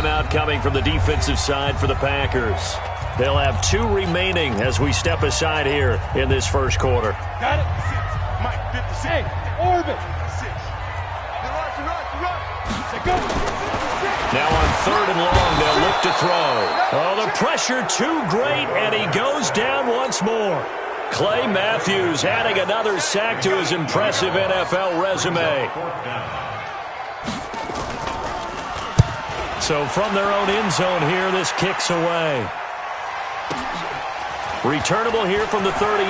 timeout coming from the defensive side for the Packers. They'll have 2 remaining as we step aside here in this first quarter. Got it. Mike, 56. Hey, orbit. 56. Now on 3rd and long, they'll look to throw. Oh, the pressure too great, and he goes down once more. Clay Matthews adding another sack to his impressive NFL resume. So from their own end zone here, this kicks away. Returnable here from the 38.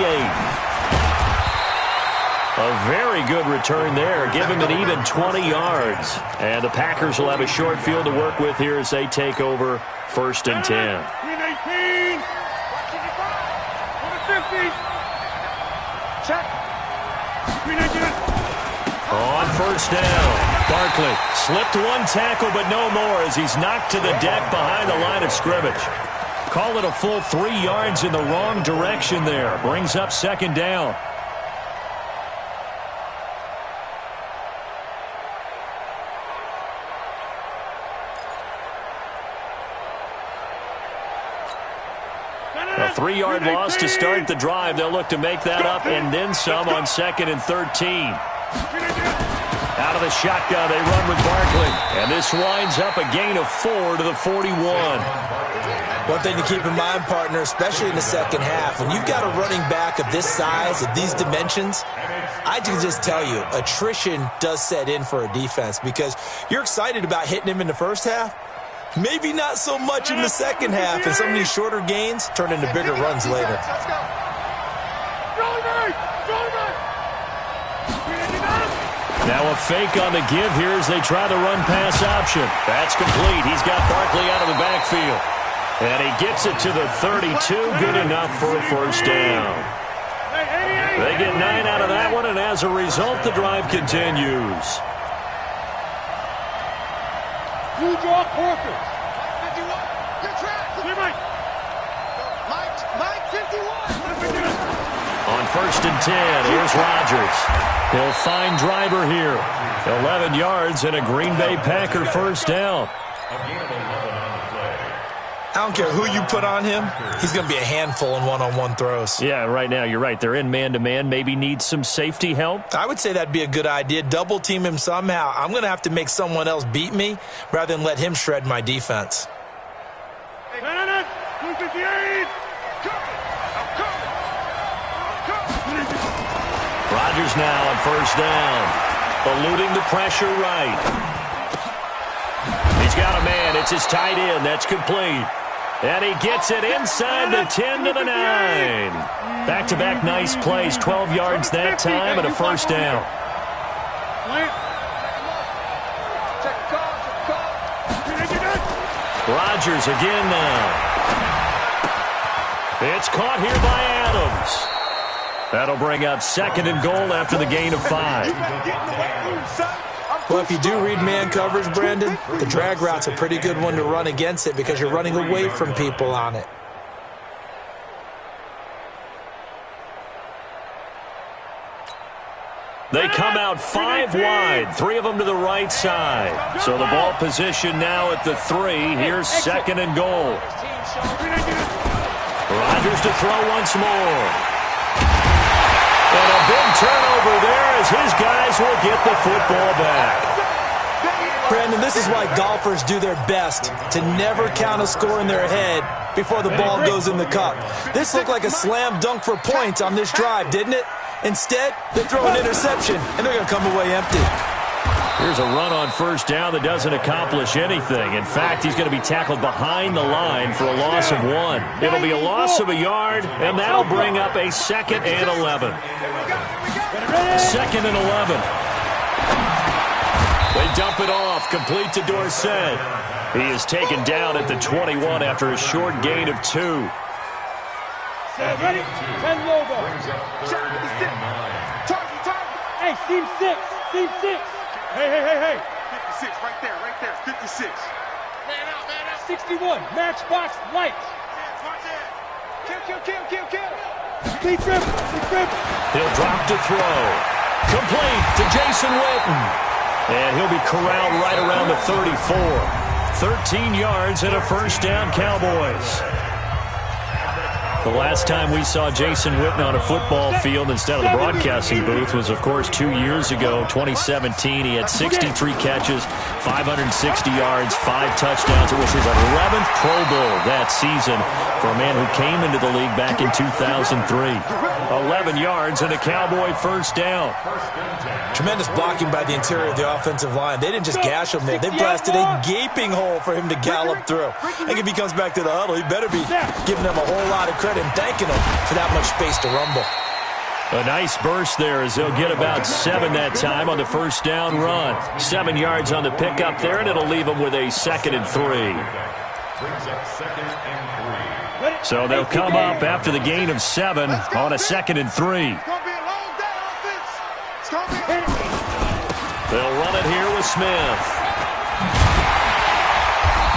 A very good return there. Give him an even 20 yards. And the Packers will have a short field to work with here as they take over 1st and 10. 319. 150. Check. 319. On 1st down, Barkley slipped one tackle, but no more as he's knocked to the deck behind the line of scrimmage. Call it a full 3 yards in the wrong direction there. Brings up 2nd down. A 3-yard loss to start the drive. They'll look to make that up and then some on 2nd and 13. Out of the shotgun, they run with Barkley. And this winds up a gain of 4 to the 41. One thing to keep in mind, partner, especially in the second half, when you've got a running back of this size, of these dimensions, I can just tell you, attrition does set in for a defense because you're excited about hitting him in the first half. Maybe not so much in the second half, and some of these shorter gains turn into bigger runs later. Now a fake on the give here as they try the run-pass option. That's complete. He's got Barkley out of the backfield. And he gets it to the 32. Good enough for a 1st down. They get 9 out of that one, and as a result, the drive continues. You draw Corkers. 51. Good track. Clear Mike. Mike 51. On 1st and 10, here's Rodgers. He'll find Driver here. 11 yards and a Green Bay Packer 1st down. I don't care who you put on him, he's going to be a handful in one-on-one throws. Yeah, right now, you're right. They're in man-to-man. Maybe need some safety help. I would say that'd be a good idea. Double team him somehow. I'm going to have to make someone else beat me rather than let him shred my defense. Rodgers now on 1st down. Eluding the pressure right. He's got a man. It's his tight end. That's complete. And he gets it inside the 10 to the 9. Back-to-back nice plays. 12 yards that time and a 1st down. Rodgers again now. It's caught here by Adams. That'll bring up 2nd and goal after the gain of 5. Well, if you do read man coverage, Brandon, the drag route's a pretty good one to run against it because you're running away from people on it. They come out 5 wide, 3 of them to the right side. So the ball position now at the 3. Here's 2nd and goal. Rodgers to throw once more. And a big turnover there as his guys will get the football back. Brandon, this is why golfers do their best to never count a score in their head before the ball goes in the cup. This looked like a slam dunk for points on this drive, didn't it? Instead, they throw an interception, and they're going to come away empty. Here's a run on 1st down that doesn't accomplish anything. In fact, he's going to be tackled behind the line for a loss of 1. It'll be a loss of a yard, and that'll bring up a 2nd and 11. 2nd and 11. They dump it off, complete to Dorsett. He is taken down at the 21 after a short gain of 2. Ready? 10 logo. Hey, seam 6. Seam 6. Hey. 56, right there. 56. Man out. 61, matchbox lights. Kill. Keep dribbling. He'll drop to throw. Complete to Jason Witten. And he'll be corralled right around the 34. 13 yards and a first down, Cowboys. The last time we saw Jason Witten on a football field instead of the broadcasting booth was, of course, 2 years ago, 2017. He had 63 catches, 560 yards, 5 touchdowns. It was his 11th Pro Bowl that season for a man who came into the league back in 2003. 11 yards and a Cowboy first down. Tremendous blocking by the interior of the offensive line. They didn't just gash him there. They blasted a gaping hole for him to gallop through. I think if he comes back to the huddle, he better be giving them a whole lot of credit and thanking them for that much space to rumble. A nice burst there as they'll get about 7 that time on the first down run. 7 yards on the pickup there, and it'll leave them with a 2nd and 3. So they'll come up after the gain of 7 on a 2nd and 3. They'll run it here with Smith.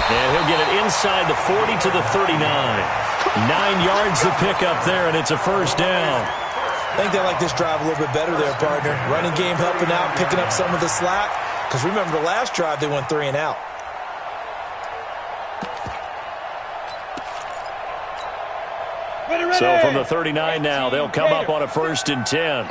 And he'll get it inside the 40 to the 39. 9 yards to pick up there, and it's a first down. I think they like this drive a little bit better there, partner. Running game helping out, picking up some of the slack. Because remember, the last drive they went 3 and out. So from the 39 now, they'll come up on a 1st and 10.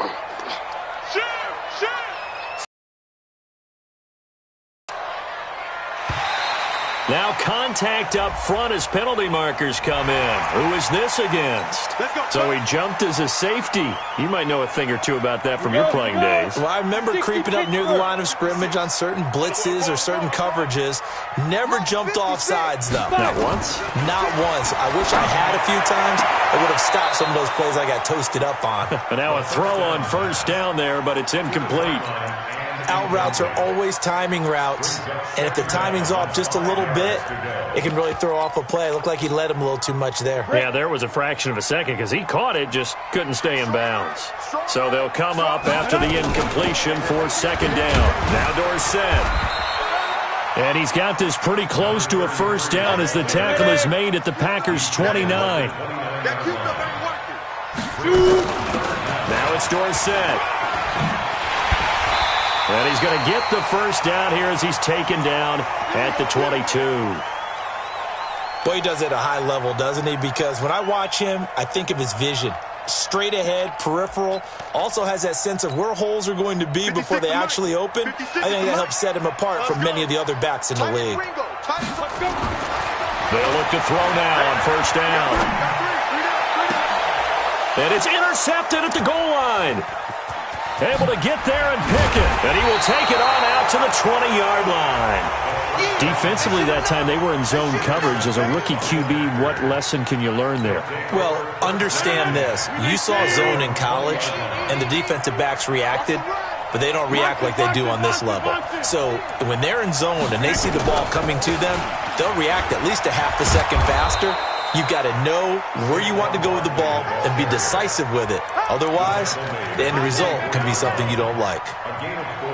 Now contact up front as penalty markers come in. Who is this against? So he jumped as a safety. You might know a thing or two about that from your playing days. Well, I remember creeping up near the line of scrimmage on certain blitzes or certain coverages. Never jumped off sides, though. Not once? Not once. I wish I had a few times. It would have stopped some of those plays I got toasted up on. And now a throw on first down there, but it's incomplete. Out routes are always timing routes, and if the timing's off just a little bit, it can really throw off a play. It looked like he led him a little too much there. Yeah, there was a fraction of a second because he caught it, just couldn't stay in bounds. So they'll come up after the incompletion for 2nd down. Now Dorsett. And he's got this pretty close to a first down as the tackle is made at the Packers' 29. Now it's Dorsett. And he's going to get the first down here as he's taken down at the 22. Boy, he does it at a high level, doesn't he? Because when I watch him, I think of his vision. Straight ahead, peripheral. Also has that sense of where holes are going to be before they actually open. I think that helps set him apart from many of the other backs in the league. They'll look to throw now on first down. And it's intercepted at the goal line. Able to get there and pick it. And he will take it on out to the 20-yard line. Defensively that time, they were in zone coverage. As a rookie QB, what lesson can you learn there? Well, understand this. You saw zone in college, and the defensive backs reacted, but they don't react like they do on this level. So when they're in zone and they see the ball coming to them, they'll react at least a half a second faster. You've got to know where you want to go with the ball and be decisive with it. Otherwise, the end result can be something you don't like.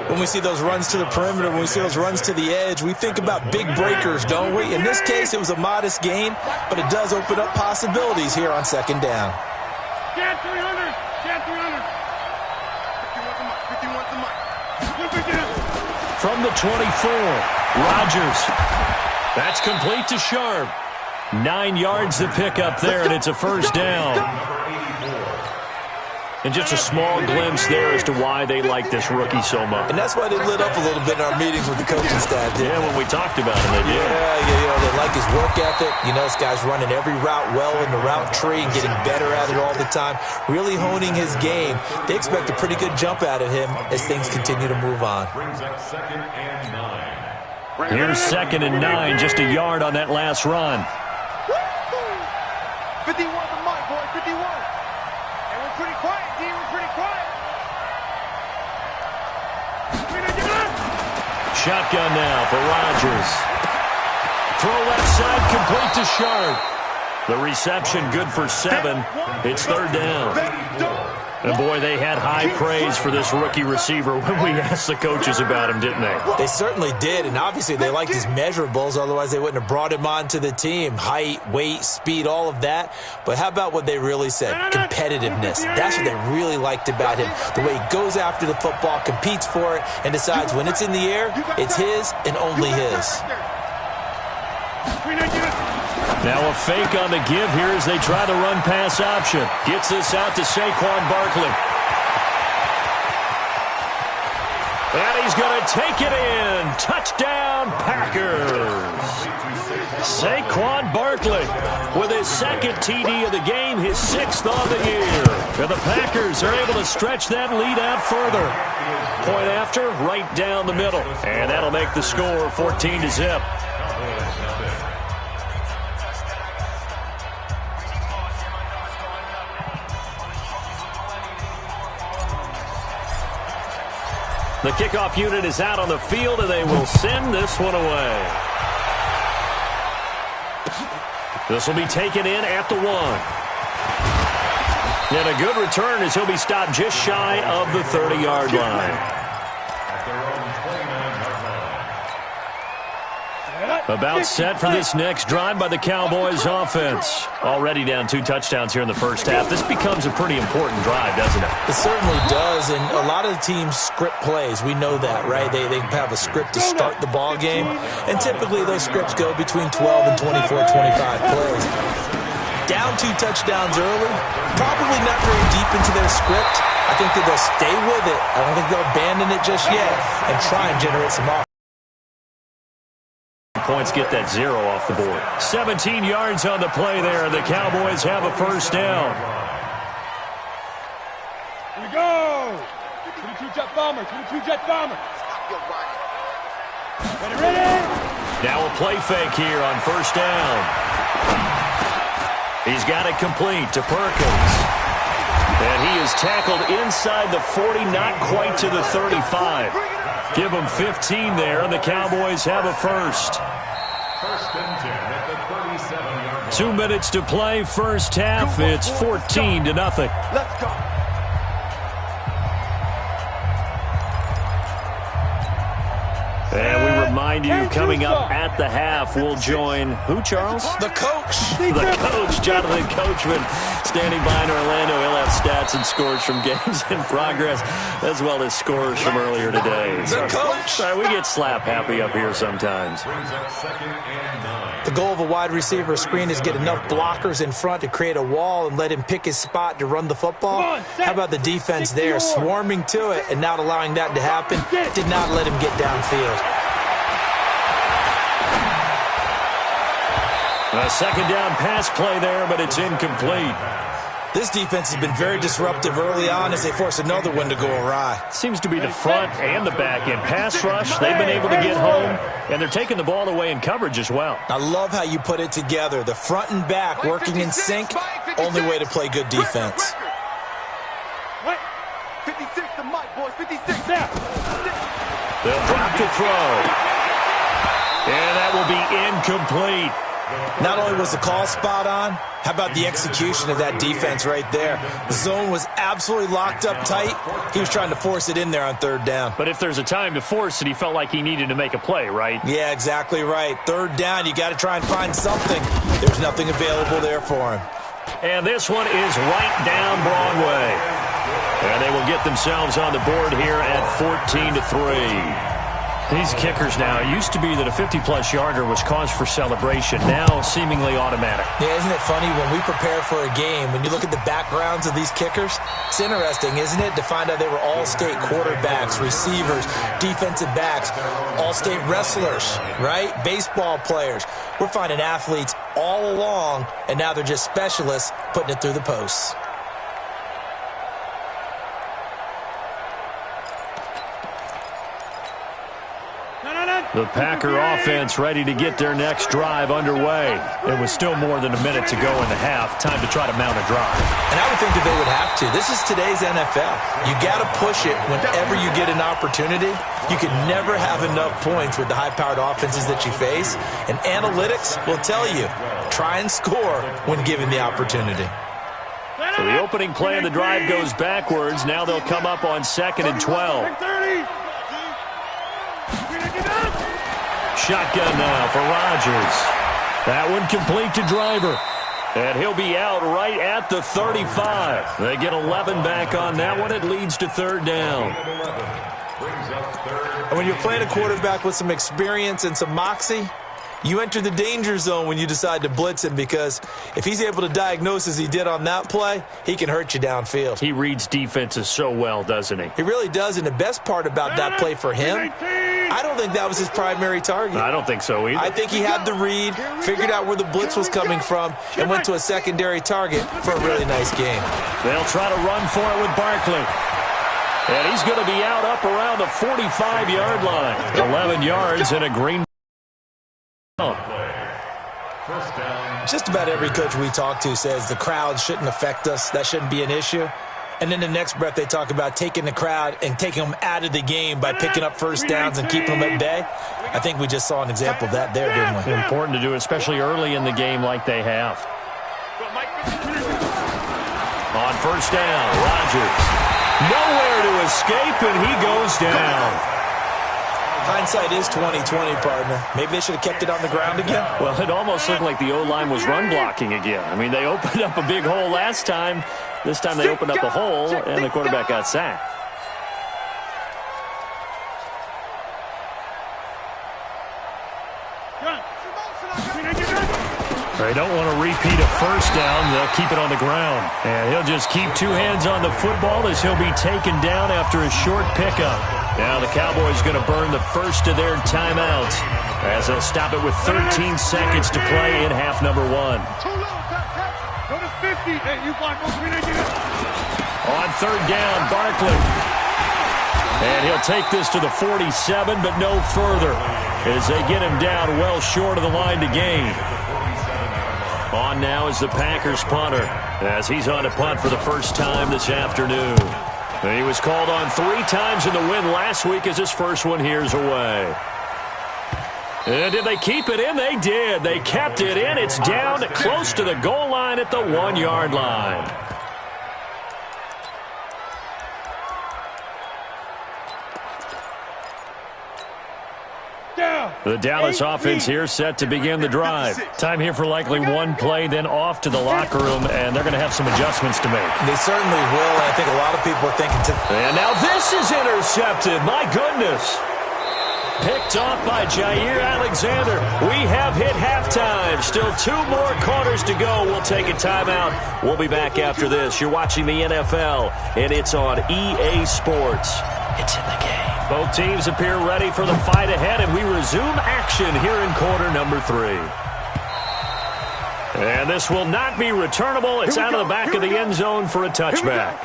When we see those runs to the perimeter, when we see those runs to the edge, we think about big breakers, don't we? In this case, it was a modest gain, but it does open up possibilities here on 2nd down. Jan 300. Jan 300. 51 From the 24, Rodgers. That's complete to Sharp. 9 yards to pick up there, and it's a first down. And just a small glimpse there as to why they like this rookie so much. And that's why they lit up a little bit in our meetings with the coaching staff. Yeah, when we talked about him, they did. Yeah, they like his work ethic. You know, this guy's running every route well in the route tree and getting better at it all the time, really honing his game. They expect a pretty good jump out of him as things continue to move on. Here's 2nd and 9, just a yard on that last run. 51 the mic, boy, 51. And we're pretty quiet, D. We're pretty quiet. Shotgun now for Rodgers. Throw left side, complete to Sharp. The reception good for 7. It's 3rd down. And, boy, they had high praise for this rookie receiver when we asked the coaches about him, didn't they? They certainly did, and obviously they liked his measurables. Otherwise, they wouldn't have brought him onto the team. Height, weight, speed, all of that. But how about what they really said? Competitiveness. That's what they really liked about him. The way he goes after the football, competes for it, and decides when it's in the air, it's his and only his. Now a fake on the give here as they try the run-pass option. Gets this out to Saquon Barkley. And he's going to take it in. Touchdown, Packers. Saquon Barkley with his second TD of the game, his 6th on the year. And the Packers are able to stretch that lead out further. Point after, right down the middle. And that'll make the score 14-0. The kickoff unit is out on the field, and they will send this one away. This will be taken in at the 1. And a good return as he'll be stopped just shy of the 30-yard line. About set for this next drive by the Cowboys offense. Already down 2 touchdowns here in the first half. This becomes a pretty important drive, doesn't it? It certainly does, and a lot of the teams script plays. We know that, right? They have a script to start the ball game, and typically those scripts go between 12 and 24, 25 plays. Down 2 touchdowns early, probably not very deep into their script. I think that they'll stay with it. I don't think they'll abandon it just yet and try and generate some offense. Points get that 0 off the board. 17 yards on the play there, and the Cowboys have a first down. Here we go. 22 jet bomber, 22 jet bomber. Ready. Now a play fake here on first down. He's got it complete to Perkins. And he is tackled inside the 40, not quite to the 35. Give him 15 there, and the Cowboys have a first. First and 10 at the 37-yard line. 2 minutes to play, first half. It's 14-0. Let's go. And we remind you, coming up at the half, we'll join who, Charles? The coach. The coach, Jonathan Coachman, standing by in Orlando. He'll have stats and scores from games in progress, as well as scores from earlier today. The coach. Sorry, we get slap happy up here sometimes. Brings up 2nd and 9. The goal of a wide receiver screen is get enough blockers in front to create a wall and let him pick his spot to run the football. How about the defense there, swarming to it and not allowing that to happen? Did not let him get downfield. A second down pass play there, but it's incomplete. This defense has been very disruptive early on as they force another one to go awry. Seems to be the front and the back end. Pass rush, they've been able to get home, and they're taking the ball away in coverage as well. I love how you put it together. The front and back working in sync, only way to play good defense. 56 to Mike, boys. 56 there. They'll drop to throw. And that will be incomplete. Not only was the call spot on, how about the execution of that defense right there? The zone was absolutely locked up tight. He was trying to force it in there on 3rd down. But if there's a time to force it, he felt like he needed to make a play, right? Yeah, exactly right. 3rd down, you got to try and find something. There's nothing available there for him. And this one is right down Broadway. And they will get themselves on the board here at 14-3. These kickers now, it used to be that a 50-plus yarder was cause for celebration, now seemingly automatic. Yeah, isn't it funny when we prepare for a game, when you look at the backgrounds of these kickers, it's interesting, isn't it, to find out they were all-state quarterbacks, receivers, defensive backs, all-state wrestlers, right? Baseball players. We're finding athletes all along, and now they're just specialists putting it through the posts. The Packer offense ready to get their next drive underway. It was still more than a minute to go in the half. Time to try to mount a drive. And I would think that they would have to. This is today's NFL. You got to push it whenever you get an opportunity. You can never have enough points with the high-powered offenses that you face. And analytics will tell you, try and score when given the opportunity. So the opening play of the drive goes backwards. Now they'll come up on 2nd and 12. Shotgun now for Rodgers. That one complete to Driver. And he'll be out right at the 35. They get 11 back on that one. It leads to 3rd down. And when you're playing a quarterback with some experience and some moxie, You enter the danger zone when you decide to blitz him, because if he's able to diagnose as he did on that play, he can hurt you downfield. He reads defenses so well, doesn't he? He really does, and the best part about that play for him, I don't think that was his primary target. I don't think so either. I think he had the read, figured out where the blitz was coming from, and went to a secondary target for a really nice game. They'll try to run for it with Barkley. And he's going to be out up around the 45-yard line. 11 yards and a green. Just about every coach we talk to says the crowd shouldn't affect us. That shouldn't be an issue. And then the next breath they talk about taking the crowd and taking them out of the game by picking up first downs and keeping them at bay. I think we just saw an example of that there, didn't we? It's important to do, especially early in the game like they have. On first down, Rodgers. Nowhere to escape, and he goes down. Hindsight is 20/20, partner. Maybe they should have kept it on the ground again. Well, it almost looked like the O-line was run blocking again. I mean, they opened up a big hole last time. This time they opened up a hole, and the quarterback got sacked. They don't want to repeat a first down. They'll keep it on the ground. And he'll just keep two hands on the football as he'll be taken down after a short pickup. Now the Cowboys going to burn the first of their timeouts as they'll stop it with 13 seconds to play in half number one. On third down, Barkley. And he'll take this to the 47, but no further as they get him down well short of the line to gain. On now is the Packers punter as he's on to punt for the first time this afternoon. He was called on 3 times in the win last week as his first one here's away. And did they keep it in? They did. They kept it in. It's down close to the goal line at the 1-yard line. The Dallas offense here set to begin the drive. Time here for likely one play, then off to the locker room, and they're going to have some adjustments to make. They certainly will, and I think a lot of people are thinking And now this is intercepted. My goodness. Picked off by Jair Alexander. We have hit halftime. Still 2 more quarters to go. We'll take a timeout. We'll be back after this. You're watching the NFL, and it's on EA Sports. It's in the game. Both teams appear ready for the fight ahead, and we resume action here in quarter number 3. And this will not be returnable. It's out of the back of the end zone for a touchback.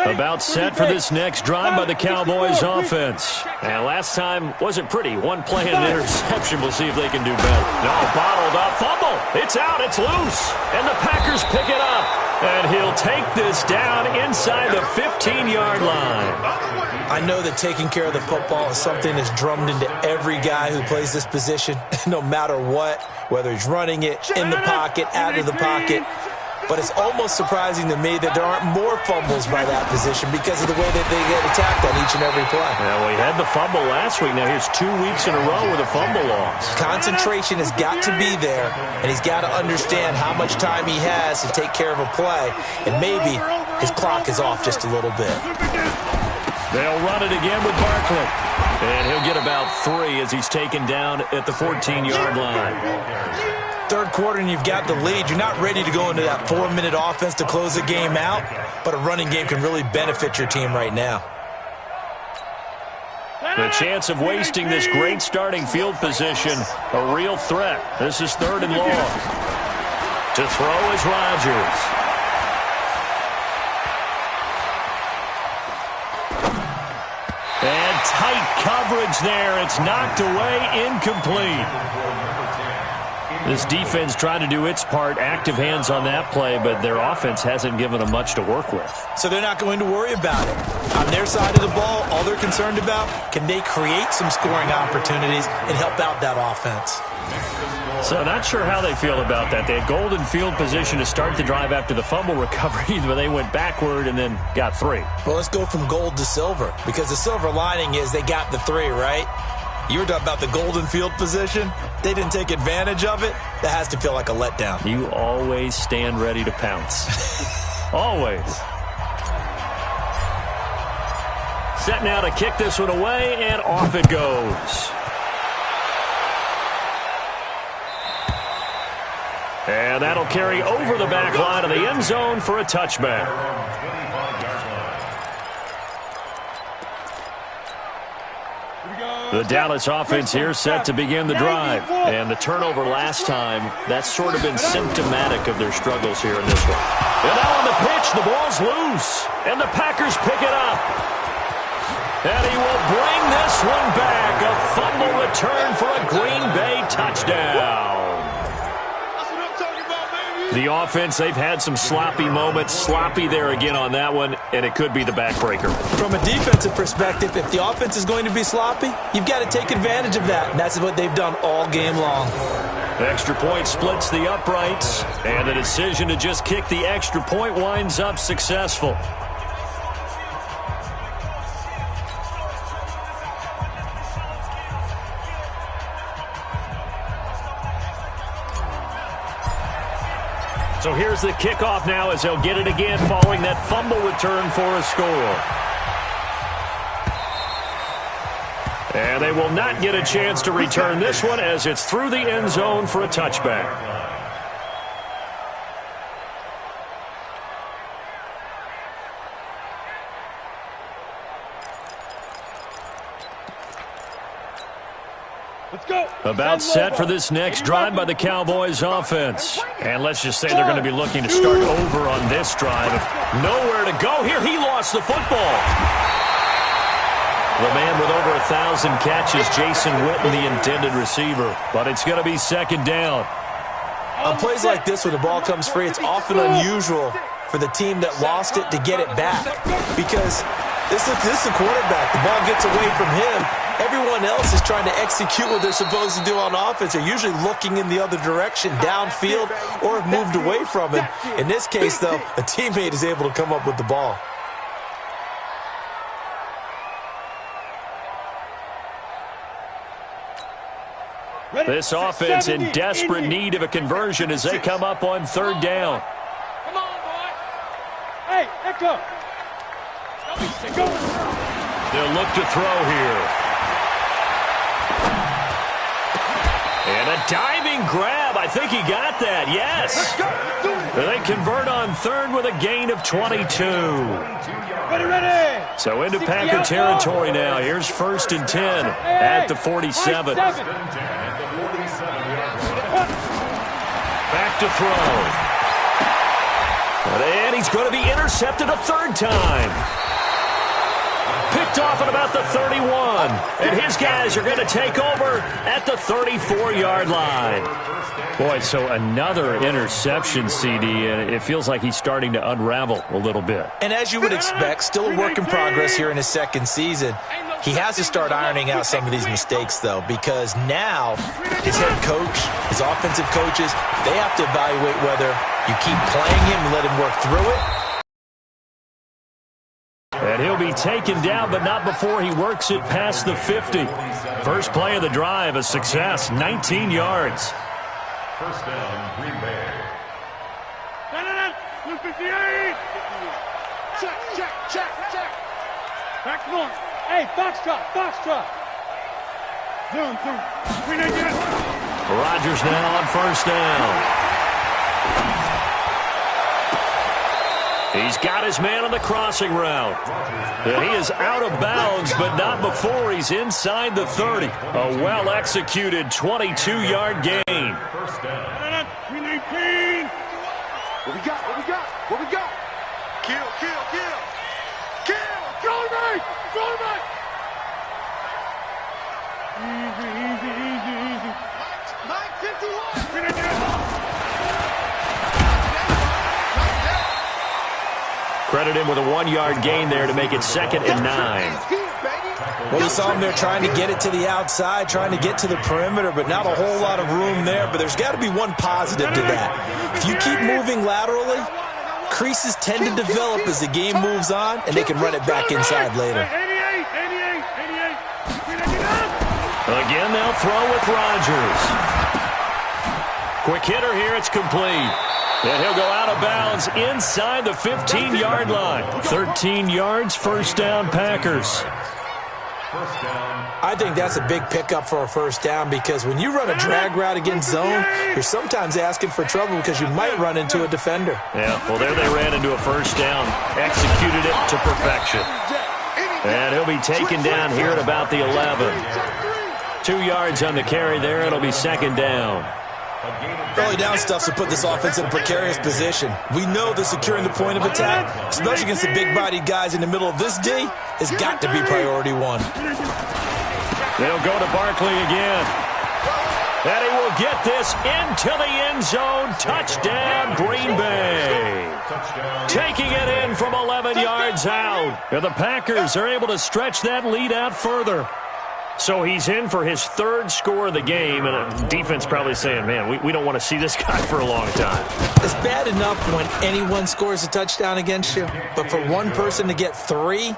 About set for this next drive by the Cowboys offense. And last time wasn't pretty. One play and an interception. We'll see if they can do better. No, bottled up. Fumble. It's out. It's loose. And the Packers pick it up. And he'll take this down inside the 15-yard line. I know that taking care of the football is something that's drummed into every guy who plays this position, no matter what, whether he's running it, in the pocket, out of the pocket. But it's almost surprising to me that there aren't more fumbles by that position because of the way that they get attacked on each and every play. Yeah, well, he had the fumble last week. Now here's 2 weeks in a row with a fumble loss. Concentration has got to be there, and he's got to understand how much time he has to take care of a play, and maybe his clock is off just a little bit. They'll run it again with Barkley. And he'll get about 3 as he's taken down at the 14-yard line. Third quarter and you've got the lead. You're not ready to go into that 4-minute offense to close the game out, but a running game can really benefit your team right now. The chance of wasting this great starting field position, a real threat. This is 3rd and long. To throw is Rodgers. And tight coverage there. It's knocked away, incomplete. This defense trying to do its part, active hands on that play, but their offense hasn't given them much to work with. So they're not going to worry about it. On their side of the ball, all they're concerned about, can they create some scoring opportunities and help out that offense? So not sure how they feel about that. They had golden field position to start the drive after the fumble recovery, but they went backward and then got 3. Well, let's go from gold to silver, because the silver lining is they got the 3, right? You were talking about the golden field position. They didn't take advantage of it. That has to feel like a letdown. You always stand ready to pounce. Always. Set now to kick this one away, and off it goes. And that'll carry over the back line of the end zone for a touchback. The Dallas offense here set to begin the drive. And the turnover last time, that's sort of been symptomatic of their struggles here in this one. And now on the pitch, the ball's loose. And the Packers pick it up. And he will bring this one back. A fumble return for a Green Bay touchdown. The offense, they've had some sloppy moments. Sloppy there again on that one, and it could be the backbreaker. From a defensive perspective, if the offense is going to be sloppy, you've got to take advantage of that, and that's what they've done all game long. Extra point splits the uprights, and the decision to just kick the extra point winds up successful. So here's the kickoff now as they'll get it again following that fumble return for a score. And they will not get a chance to return this one as it's through the end zone for a touchback. About set for this next drive by the Cowboys offense. And let's just say they're going to be looking to start over on this drive. Nowhere to go here. He lost the football. The man with over 1,000 catches, Jason Witten, the intended receiver. But it's going to be second down. On plays like this, when the ball comes free, it's often unusual for the team that lost it to get it back. Because this is the quarterback. The ball gets away from him. Everyone else is trying to execute what they're supposed to do on offense. They're usually looking in the other direction, downfield, or have moved away from it. In this case, though, a teammate is able to come up with the ball. This offense in desperate need of a conversion as they come up on third down. Come on, boy. Hey, Echo. Go. They'll look to throw here. And a diving grab. I think he got that. Yes. They convert on third with a gain of 22. Ready. So into Packer territory now. Here's 1st and 10 at the 47. Back to throw. And he's going to be intercepted a third time. Picked off at about the 31. And his guys are going to take over at the 34-yard line. Boy, so another interception, CD, and it feels like he's starting to unravel a little bit. And as you would expect, still a work in progress here in his second season. He has to start ironing out some of these mistakes, though, because now his head coach, his offensive coaches, they have to evaluate whether you keep playing him and let him work through it. And he'll be taken down, but not before he works it past the 50. First play of the drive, a success, 19 yards. First down, Green Bay. Blue 58. Check. Back north. Hey, Foxtrot. Zoom. Rodgers now on first down. He's got his man on the crossing route. And he is out of bounds, but not before he's inside the 30. A well-executed 22-yard gain. First down. 319. What we got? Kill. Throw it right. Easy. Mike 51. Credit him with a 1-yard gain there to make it 2nd and 9. Well, we saw him there trying to get it to the outside, trying to get to the perimeter, but not a whole lot of room there. But there's got to be one positive to that. If you keep moving laterally, creases tend to develop as the game moves on, and they can run it back inside later. 88. Again, they'll throw with Rodgers. Quick hitter here. It's complete. And he'll go out of bounds inside the 15-yard line. 13 yards, first down, Packers. I think that's a big pickup for a first down because when you run a drag route against zone, you're sometimes asking for trouble because you might run into a defender. Yeah, well, there they ran into a first down, executed it to perfection. And he'll be taken down here at about the 11. 2 yards on the carry there. It'll be second down. Early down stuff to put this offense in a precarious position. We know that securing the point of attack, especially against the big-bodied guys in the middle of this D, has got to be priority one. They'll go to Barkley again. And he will get this into the end zone. Touchdown, Green Bay. Taking it in from 11 yards out. And the Packers are able to stretch that lead out further. So he's in for his third score of the game, and defense probably saying, man, we don't want to see this guy for a long time. It's bad enough when anyone scores a touchdown against you, but for one person to get 3,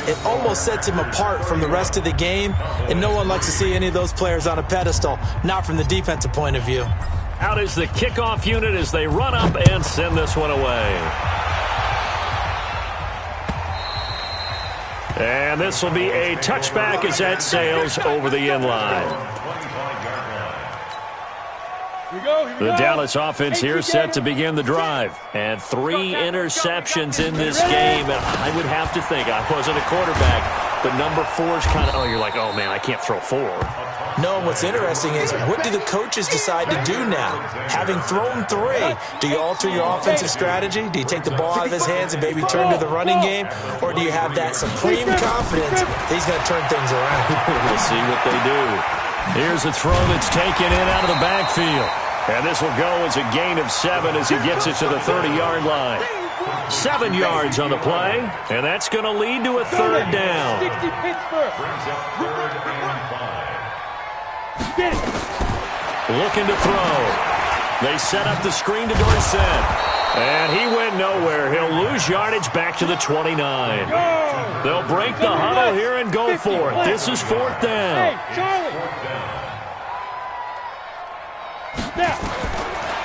it almost sets him apart from the rest of the game, and no one likes to see any of those players on a pedestal, not from the defensive point of view. Out is the kickoff unit as they run up and send this one away. And this will be a touchback as that sails over the end line. The Dallas offense here set to begin the drive. And 3 interceptions in this game. I would have to think, I wasn't a quarterback, but number 4 is kind of, you're like, oh, man, I can't throw 4. No, what's interesting is what do the coaches decide to do now? Having thrown 3, do you alter your offensive strategy? Do you take the ball out of his hands and maybe turn to the running game? Or do you have that supreme confidence that he's going to turn things around? We'll see what they do. Here's a throw that's taken in out of the backfield. And this will go as a gain of 7 as he gets it to the 30-yard line. 7 yards on the play, and that's going to lead to a third down. Looking to throw. They set up the screen to Dorsett. And he went nowhere. He'll lose yardage back to the 29. They'll break the huddle here and go for it. This is 4th down.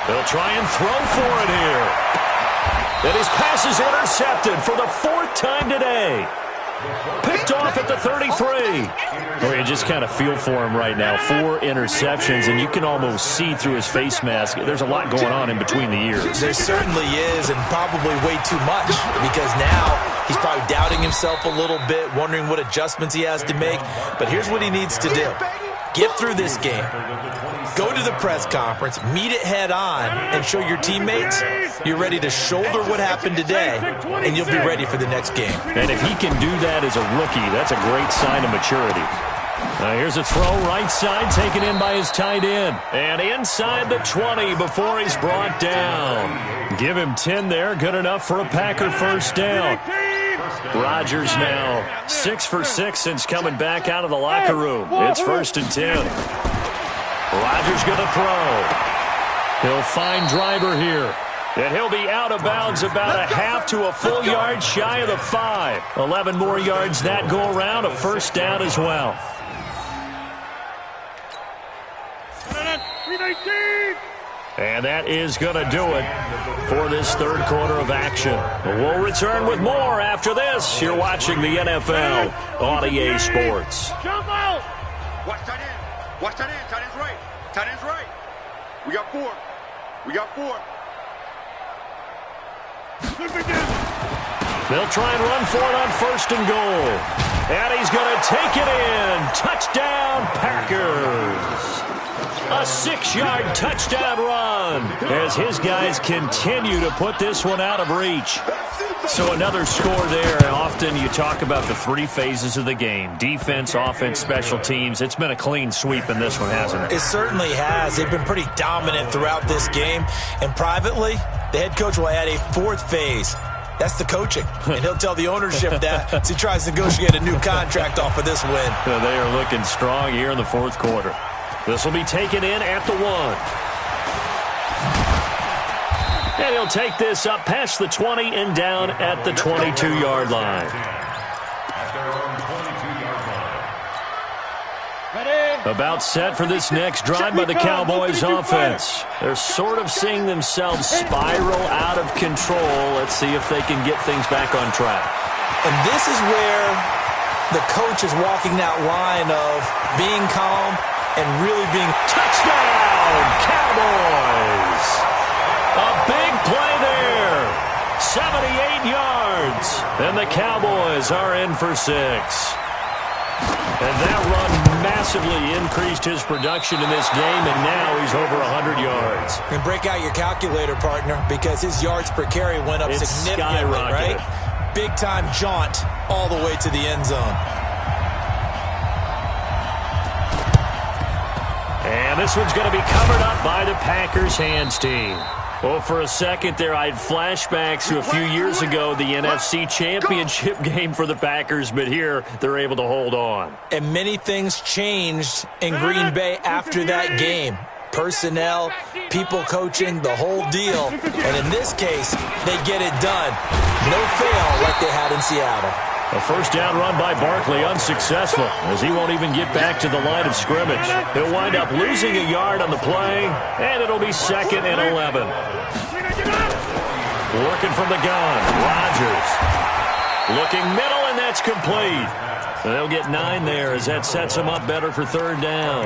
They'll try and throw for it here. And his pass is intercepted for the 4th time today. Picked off at the 33. Well, you just kind of feel for him right now. 4 interceptions, and you can almost see through his face mask. There's a lot going on in between the ears. There certainly is, and probably way too much, because now he's probably doubting himself a little bit, wondering what adjustments he has to make. But here's what he needs to do. Get through this game. Go to the press conference, meet it head on, and show your teammates you're ready to shoulder what happened today, and you'll be ready for the next game. And if he can do that as a rookie, that's a great sign of maturity. Here's a throw right side taken in by his tight end. And inside the 20 before he's brought down. Give him 10 there. Good enough for a Packer first down. Rodgers now 6 for 6 since coming back out of the locker room. It's 1st and 10. Rodgers going to throw. He'll find Driver here. And he'll be out of bounds about a half to a full yard shy of the 5. 11 more yards that go around. A first down as well. And that is going to do it for this third quarter of action. We'll return with more after this. You're watching the NFL on EA Sports. Jump out! Watch tight end. Watch tight end. Tight end's right. Tight end's right. We got 4. We got 4. They'll try and run for it on 1st and goal. And he's going to take it in. Touchdown, Packers. A 6-yard touchdown run as his guys continue to put this one out of reach. So another score there. Often you talk about the 3 phases of the game. Defense, offense, special teams. It's been a clean sweep in this one, hasn't it? It certainly has. They've been pretty dominant throughout this game. And privately, the head coach will add a 4th phase. That's the coaching. And he'll tell the ownership that as he tries to negotiate a new contract off of this win. They are looking strong here in the 4th quarter. This will be taken in at the 1. And he'll take this up past the 20 and down at the 22-yard line. Ready? About set for this next drive by the Cowboys offense. They're sort of seeing themselves spiral out of control. Let's see if they can get things back on track. And this is where the coach is walking that line of being calm and really being... Touchdown, Cowboys! A big play there. 78 yards. And the Cowboys are in for 6. And that run massively increased his production in this game, and now he's over 100 yards. And break out your calculator, partner, because his yards per carry went up significantly, right? Big-time jaunt all the way to the end zone. And this one's going to be covered up by the Packers hands team. Well, for a second there, I had flashbacks to a few years ago, the NFC Championship game for the Packers, but here they're able to hold on. And many things changed in Green Bay after that game. Personnel, people coaching, the whole deal. And in this case, they get it done. No fail like they had in Seattle. A first down run by Barkley, unsuccessful, as he won't even get back to the line of scrimmage. He'll wind up losing a yard on the play, and it'll be 2nd and 11. Working from the gun, Rodgers. Looking middle, and that's complete. They'll get 9 there as that sets them up better for 3rd down.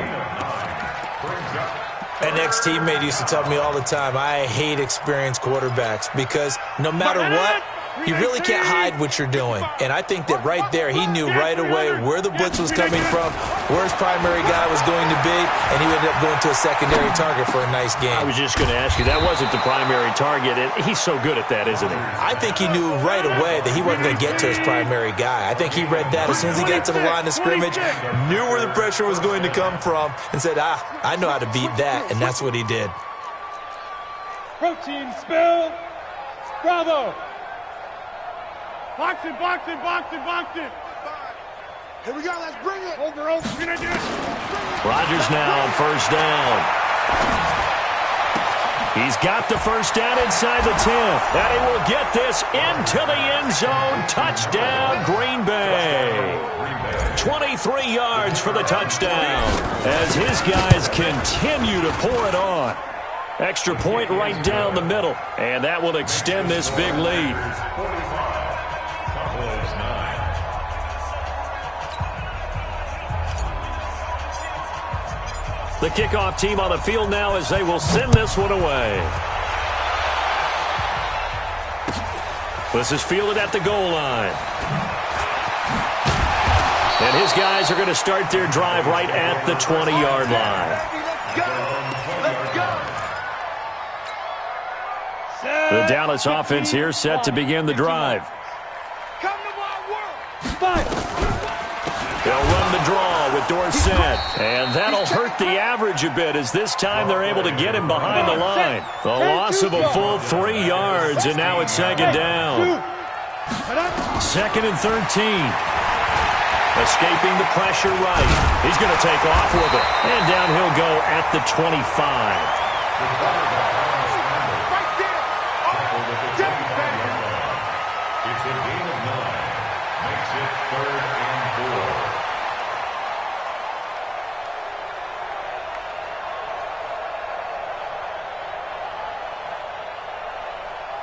An ex-teammate used to tell me all the time, I hate experienced quarterbacks because no matter what, you really can't hide what you're doing. And I think that right there, he knew right away where the blitz was coming from, where his primary guy was going to be, and he ended up going to a secondary target for a nice game. I was just going to ask you, that wasn't the primary target, and he's so good at that, isn't he? I think he knew right away that he wasn't going to get to his primary guy. I think he read that as soon as he got to the line of scrimmage, knew where the pressure was going to come from, and said, I know how to beat that, and that's what he did. Protein spill. Bravo. Box it, box it, box it, box it. Here we go, let's bring it. Over, we're going to do it. Rodgers now on 1st down. He's got the 1st down inside the 10th. And he will get this into the end zone. Touchdown, Green Bay. 23 yards for the touchdown as his guys continue to pour it on. Extra point right down the middle, and that will extend this big lead. The kickoff team on the field now as they will send this one away. This is fielded at the goal line. And his guys are going to start their drive right at the 20-yard line. The Dallas offense here set to begin the drive. They'll run the draw with Dorsett, and that'll hurt the average a bit as this time they're able to get him behind the line. The loss of a full 3 yards, and now it's 2nd down. 2nd and 13. Escaping the pressure right. He's going to take off with it, and down he'll go at the 25. It's a gain of 9. Makes it 3rd and 4.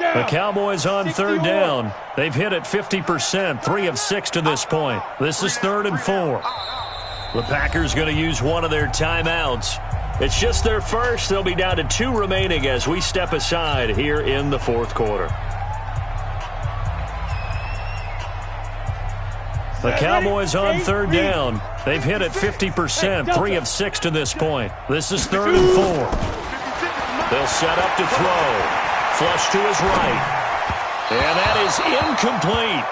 The Cowboys on 3rd down. They've hit it 50%, 3 of 6 to this point. This is 3rd and 4. The Packers going to use one of their timeouts. It's just their first. They'll be down to 2 remaining as we step aside here in the 4th quarter. The Cowboys on 3rd down. They've hit it 50%, 3 of 6 to this point. This is 3rd and 4. They'll set up to throw. Flush to his right. And that is incomplete.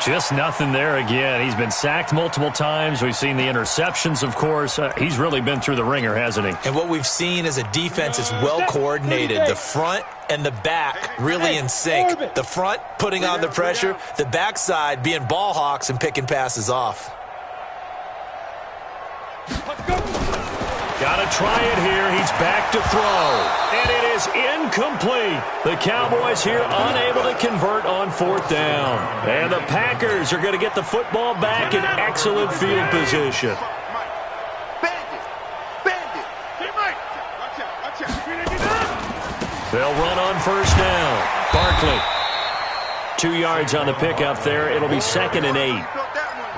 Just nothing there again. He's been sacked multiple times. We've seen the interceptions, of course. He's really been through the ringer, hasn't he? And what we've seen is a defense is well coordinated. The front and the back really in sync. The front putting on the pressure. The backside being ball hawks and picking passes off. Got to try it here. He's back to throw. And it is incomplete. The Cowboys here unable to convert on 4th down. And the Packers are going to get the football back in excellent field position. They'll run on first down. Barkley. 2 yards on the pickup there. It'll be 2nd and 8.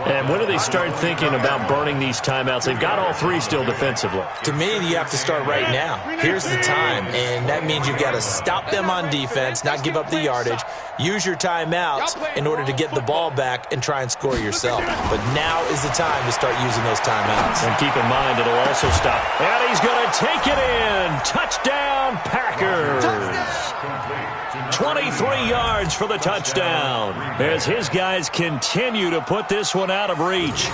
And when do they start thinking about burning these timeouts? They've got all 3 still defensively. To me, you have to start right now. Here's the time, and that means you've got to stop them on defense, not give up the yardage, use your timeouts in order to get the ball back and try and score yourself. But now is the time to start using those timeouts. And keep in mind, it'll also stop. And he's going to take it in. Touchdown, Packers. 23 yards for the touchdown as his guys continue to put this one out of reach.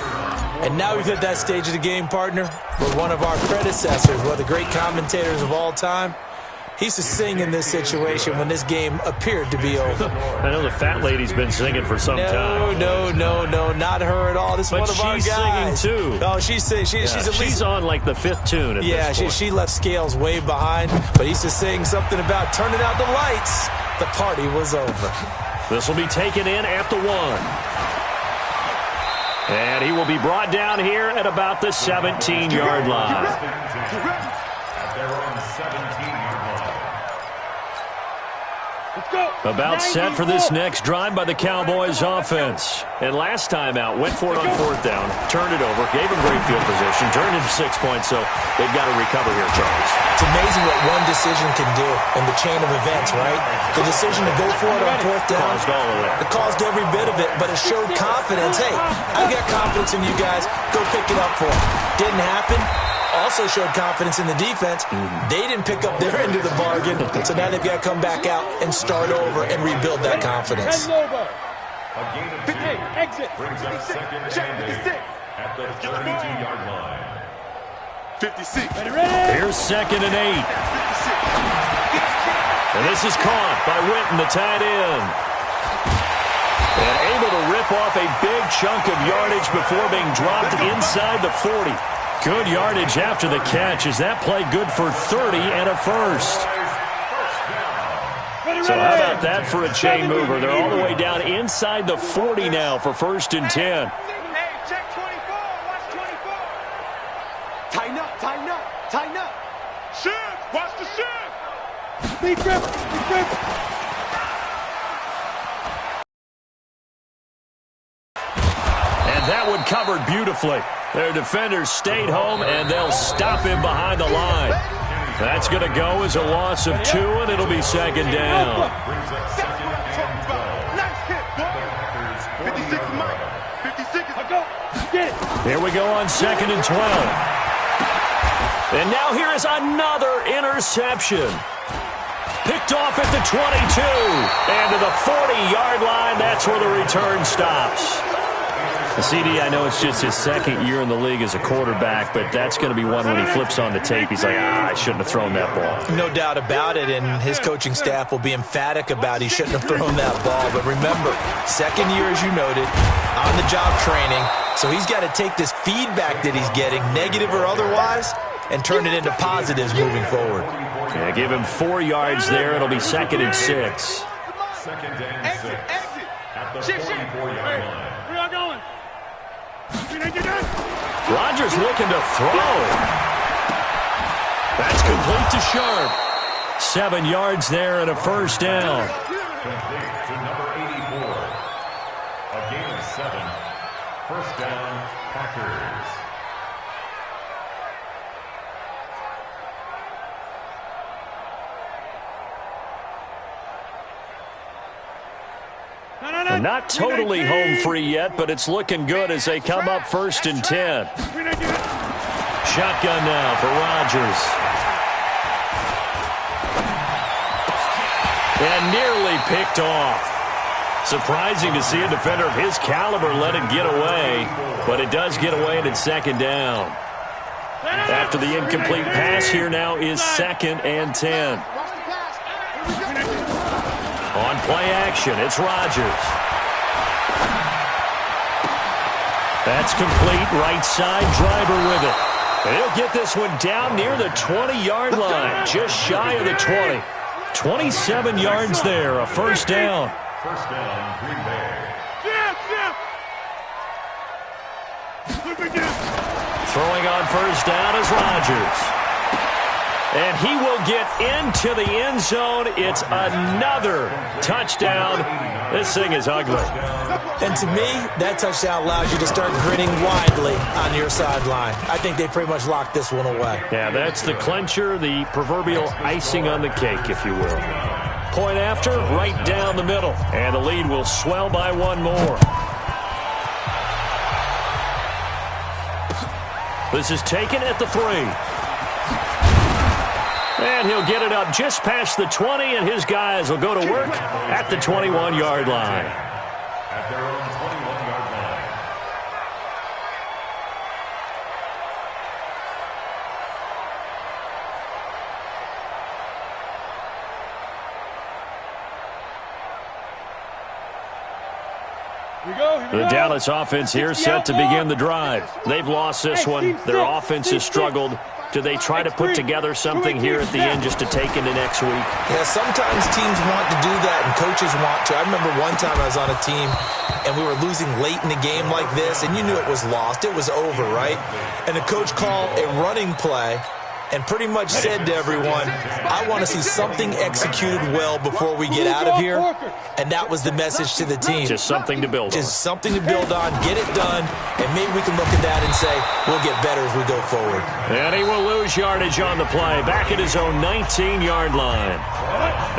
And now we've hit that stage of the game, partner, where one of our predecessors, one of the great commentators of all time, he used to sing in this situation when this game appeared to be over. I know the fat lady's been singing for some time. No, not her at all. This is one of our guys. But she's singing, too. Oh, she's at least... She's on, like, the 5th tune at this point. She left Scales way behind, but he used to sing something about turning out the lights. The party was over. This will be taken in at the 1. And he will be brought down here at about the 17-yard line. At their own 17-yard line. About set for this next drive by the Cowboys offense. And last time out, went for it on 4th down, turned it over, gave him great field position, turned into 6 points, so they've got to recover here, Charles. It's amazing what one decision can do in the chain of events, right? The decision to go for it on 4th down, Caused all of that. it caused every bit of it, but it showed confidence. Hey, I've got confidence in you guys. Go pick it up for it. Didn't happen. Also showed confidence in the defense. They didn't pick up their end of the bargain, so now they've got to come back out and start over and rebuild that confidence. A gain of 2. Exit. Brings up 2nd and 8 at the 32-yard line. 56. Here's 2nd and 8. And this is caught by Witten, the tight end. And able to rip off a big chunk of yardage before being dropped inside the 40. Good yardage after the catch. Is that play good for 30 and a first? So how about that for a chain mover? They're all the way down inside the 40 now for 1st and 10. Hey, check 24. Watch 24. Tighten up, tighten up, tighten up. Shift. Watch the shift. Be grip. Be grip. And that one covered beautifully. Their defenders stayed home, and they'll stop him behind the line. That's going to go as a loss of 2, and it'll be 2nd down. Brings up 2nd and 12. Nice hit, boy. 56 is mine. 56 is... Go. Get it. Here we go on 2nd and 12. And now here is another interception. Picked off at the 22. And to the 40-yard line, that's where the return stops. The CD, I know it's just his 2nd year in the league as a quarterback, but that's going to be one when he flips on the tape. He's like, I shouldn't have thrown that ball. No doubt about it, and his coaching staff will be emphatic about he shouldn't have thrown that ball. But remember, 2nd year, as you noted, on-the-job training, so he's got to take this feedback that he's getting, negative or otherwise, and turn it into positives moving forward. Yeah, give him 4 yards there. It'll be 2nd and 6. 2nd and 6. At the 44-yard line. We are going. Rodgers looking to throw. That's complete to Sharp. 7 yards there and a 1st down. Complete to number 84. A gain of 7. 1st down, Packers. And not totally home free yet, but it's looking good as they come up 1st and 10. Shotgun now for Rodgers. And nearly picked off. Surprising to see a defender of his caliber let it get away, but it does get away and it's 2nd down. After the incomplete pass, here now is 2nd and 10. On play action, it's Rodgers. That's complete, right side, driver with it. And he'll get this one down near the 20-yard line, just shy of the 20. 27 yards there, a 1st down. 1st down, Green Bay. Throwing on 1st down is Rodgers. And he will get into the end zone. It's another touchdown. This thing is ugly. And to me, that touchdown allows you to start grinning widely on your sideline. I think they pretty much locked this one away. Yeah, that's the clincher, the proverbial icing on the cake, if you will. Point after, right down the middle. And the lead will swell by one more. This is taken at the 3. And he'll get it up just past the 20, and his guys will go to work at the 21-yard line. At their own 21-yard line. The Dallas offense here set to begin the drive. They've lost this one. Their offense has struggled. Do they try to put together something here at the end just to take into next week? Yeah, sometimes teams want to do that and coaches want to. I remember one time I was on a team and we were losing late in the game like this, and you knew it was lost. It was over, right? And the coach called a running play and pretty much said to everyone, I want to see something executed well before we get out of here. And that was the message to the team. Just something to build on. Just something to build on, get it done, and maybe we can look at that and say, we'll get better as we go forward. And he will lose yardage on the play, back at his own 19-yard line.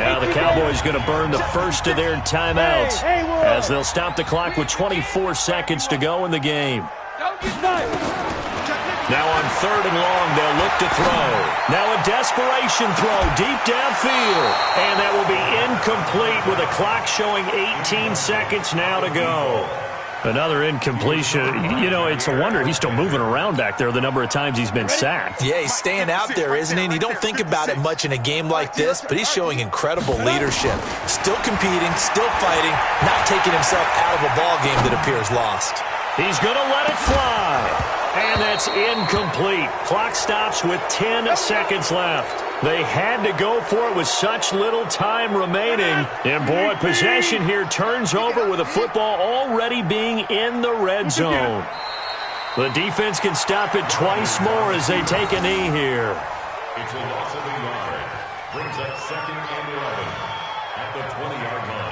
Now the Cowboys going to burn the first of their timeouts as they'll stop the clock with 24 seconds to go in the game. Now on 3rd and long, they'll look to throw. Now a desperation throw deep downfield. And that will be incomplete with a clock showing 18 seconds now to go. Another incompletion. You know, it's a wonder he's still moving around back there the number of times he's been sacked. Yeah, he's staying out there, isn't he? And you don't think about it much in a game like this, but he's showing incredible leadership. Still competing, still fighting, not taking himself out of a ball game that appears lost. He's going to let it fly. And that's incomplete. Clock stops with 10 seconds left. They had to go for it with such little time remaining. And, boy, possession here turns over with a football already being in the red zone. The defense can stop it twice more as they take a knee here. It's a loss of a yard. Brings up 2nd and 11 at the 20-yard line.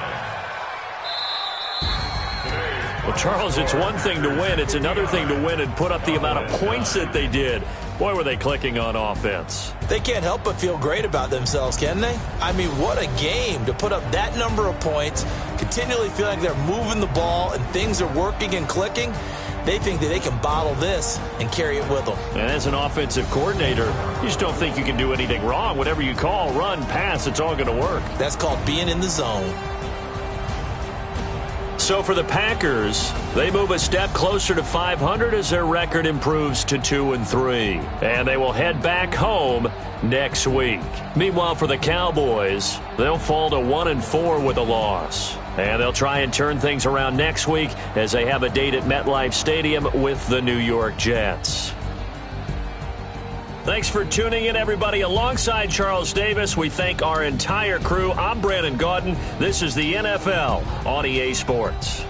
Well, Charles, it's one thing to win. It's another thing to win and put up the amount of points that they did. Boy, were they clicking on offense. They can't help but feel great about themselves, can they? I mean, what a game to put up that number of points, continually feel like they're moving the ball and things are working and clicking. They think that they can bottle this and carry it with them. And as an offensive coordinator, you just don't think you can do anything wrong. Whatever you call, run, pass, it's all going to work. That's called being in the zone. So for the Packers, they move a step closer to 500 as their record improves to 2-3. And they will head back home next week. Meanwhile, for the Cowboys, they'll fall to 1-4 with a loss. And they'll try and turn things around next week as they have a date at MetLife Stadium with the New York Jets. Thanks for tuning in, everybody. Alongside Charles Davis, we thank our entire crew. I'm Brandon Gaudin. This is the NFL on EA Sports.